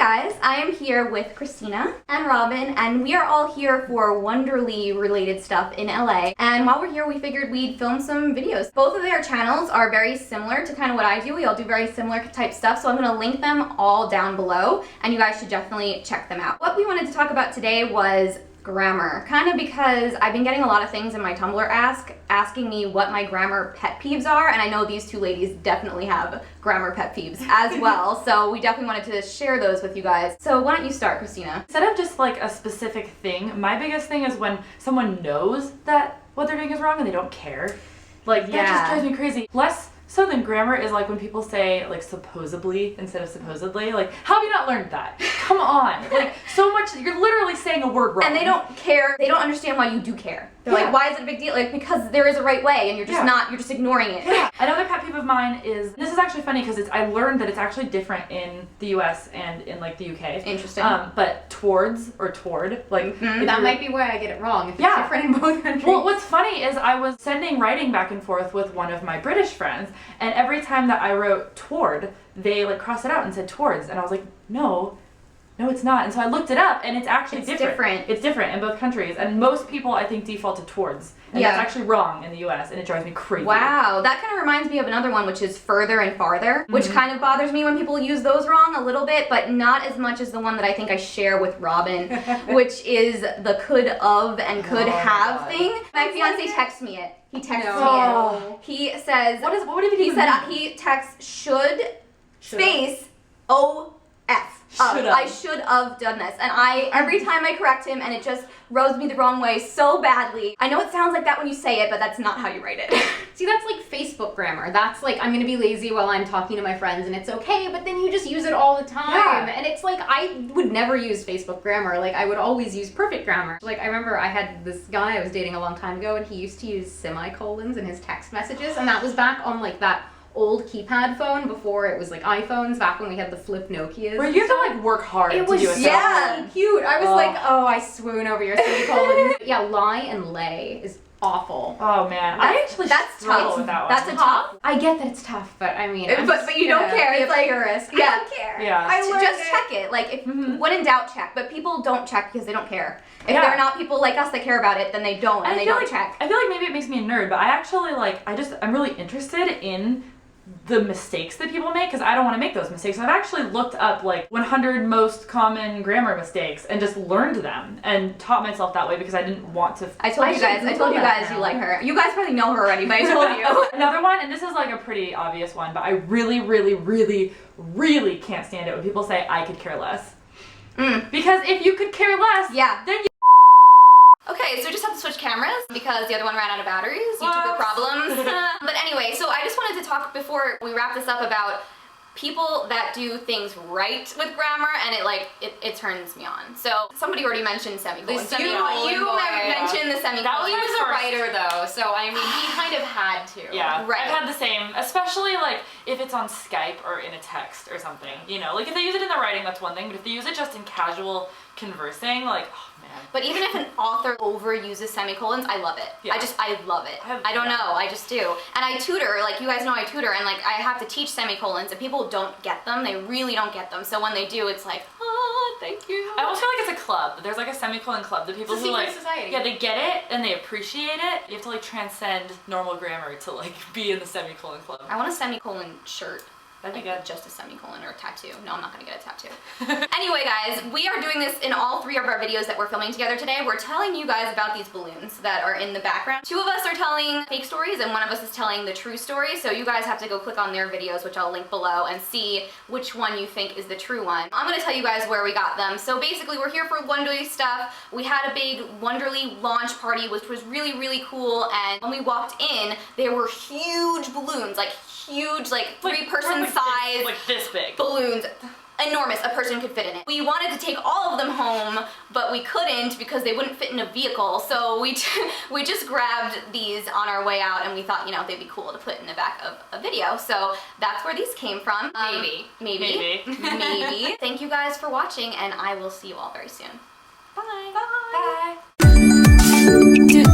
guys, I am here with Kristina and Robyn, and we are all here for Wonderly related stuff in LA. And while we're here, we figured we'd film some videos. Both of their channels are very similar to kind of what I do. We all do very similar type stuff, so I'm gonna link them all down below, and you guys should definitely check them out. What we wanted to talk about today was grammar, kind of because I've been getting a lot of things in my Tumblr asking me what my grammar pet peeves are, and I know these two ladies definitely have grammar pet peeves as well, so we definitely wanted to share those with you guys. So why don't you start, Kristina? Instead of just like a specific thing, my biggest thing is when someone knows that what they're doing is wrong and they don't care. Like, that just drives me crazy. Less so than grammar is like when people say like supposedly instead of supposedly. Like, how have you not learned that? Come on. Like, so much, you're literally saying a word wrong. And they don't care, they don't understand why you do care. They're like, why is it a big deal? Like, because there is a right way and you're just not, you're just ignoring it. Yeah. Another pet peeve of mine is, this is actually funny because I learned that it's actually different in the US and in like the UK. Interesting. But towards or toward, like that might be why I get it wrong. If it's different in both countries. Well, what's funny is I was sending writing back and forth with one of my British friends, and every time that I wrote toward, they like crossed it out and said towards, and I was like, no, it's not. And so I looked it up, and it's actually different. It's different in both countries, and most people I think default to towards, and that's actually wrong in the US, and it drives me crazy. Wow, that kind of reminds me of another one, which is further and farther, which kind of bothers me when people use those wrong a little bit, but not as much as the one that I think I share with Robyn, which is the could of and could have thing. My fiance texts me it. He texts me it. He says, what did he said? He texts should space O-F. I should have done this, and every time I correct him, and it just rubs me the wrong way so badly. I know it sounds like that when you say it, but that's not how you write it. See, that's like Facebook grammar. That's like, I'm gonna be lazy while I'm talking to my friends, and it's okay, but then you just use it all the time. And it's like, I would never use Facebook grammar. Like, I would always use perfect grammar. Like, I remember I had this guy I was dating a long time ago, and he used to use semicolons in his text messages, and that was back on like that old keypad phone before it was like iPhones, back when we had the flip Nokias. Where you have to like work hard to do it. Cute. I was like, oh, I swoon over your semicolons. Yeah, lie and lay is awful. Oh man, I actually struggle with that one. That's a tough. I get that it's tough, but I mean, but you don't care. It's like purist. I don't care. Yeah. Just check it. Like, if when in doubt, check. But people don't check because they don't care. If they're not people like us that care about it, then they don't, and they don't check. I feel like maybe it makes me a nerd, but I actually like, I'm really interested in the mistakes that people make, because I don't want to make those mistakes. So I've actually looked up like 100 most common grammar mistakes and just learned them and taught myself that way because I didn't want to. I told you guys you like her. You guys probably know her already, but I told you. Another one, and this is like a pretty obvious one, but I really, really, really, really can't stand it when people say I could care less. Because if you could care less, then you. Okay, so we just have to switch cameras because the other one ran out of batteries. YouTuber problems. But anyway, so I just wanted to talk before we wrap this up about people that do things right with grammar, and it turns me on. So somebody already mentioned semicolons. You mentioned the semicolons. He was a writer though, so I mean, he kind of had to. Yeah, right. I've had the same, especially like if it's on Skype or in a text or something. You know, like if they use it in the writing, that's one thing, but if they use it just in casual conversing, like, oh man. But even if an author overuses semicolons, I love it. I love it. I don't know, I just do. And I tutor, like you guys know I tutor, and like I have to teach semicolons, and people don't get them. They really don't get them. So when they do, it's like, oh, thank you. I almost feel like it's a club. There's like a semicolon club. The people who like, society. Yeah, they get it and they appreciate it. You have to like transcend normal grammar to like be in the semicolon club. I want a semicolon shirt. That'd be good. Just a semicolon or a tattoo. No, I'm not gonna get a tattoo. Anyway, guys, we are doing this in all 3 of our videos that we're filming together today. We're telling you guys about these balloons that are in the background. 2 of us are telling fake stories, and 1 of us is telling the true story. So you guys have to go click on their videos, which I'll link below, and see which one you think is the true one. I'm gonna tell you guys where we got them. So basically, we're here for Wonderly stuff. We had a big Wonderly launch party, which was really, really cool. And when we walked in, there were huge balloons, like huge, like 3-person size, like this big balloons. Enormous, a person could fit in it. We wanted to take all of them home, but we couldn't because they wouldn't fit in a vehicle. So we just grabbed these on our way out, and we thought, you know, they'd be cool to put in the back of a video. So that's where these came from. Maybe. Thank you guys for watching, and I will see you all very soon. Bye. Bye.